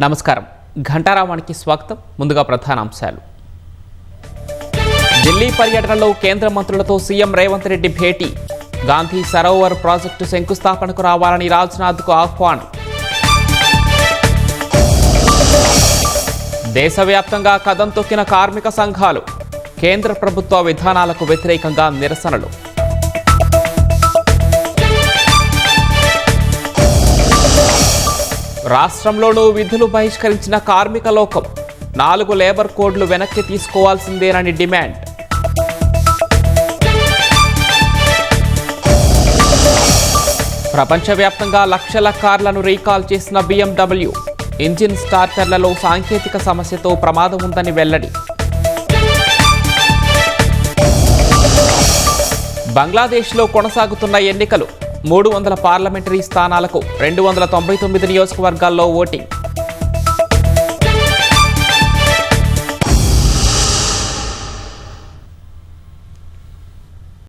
నమస్కారం. ఘంటారావానికి స్వాగతం. ముందుగా ప్రధానాంశాలు. ఢిల్లీ పర్యటనలో కేంద్ర మంత్రులతో సీఎం రేవంత్ రెడ్డి భేటీ. గాంధీ సరోవర్ ప్రాజెక్టు శంకుస్థాపనకు రావాలని రాజ్నాథ్కు ఆహ్వానం. దేశవ్యాప్తంగా కదం తొక్కిన కార్మిక సంఘాలు. కేంద్ర ప్రభుత్వ విధానాలకు వ్యతిరేకంగా నిరసనలు. రాష్ట్రంలోనూ విధులు బహిష్కరించిన కార్మిక లోకం. 4 లేబర్ కోడ్లు వెనక్కి తీసుకోవాల్సిందేనని డిమాండ్. ప్రపంచవ్యాప్తంగా లక్షల కార్లను రీకాల్ చేసిన BMW. ఇంజిన్ స్టార్టర్లలో సాంకేతిక సమస్యతో ప్రమాదం ఉందని వెల్లడి. బంగ్లాదేశ్లో కొనసాగుతున్న ఎన్నికలు. 300 పార్లమెంటరీ స్థానాలకు 299 నియోజకవర్గాల్లో ఓటింగ్.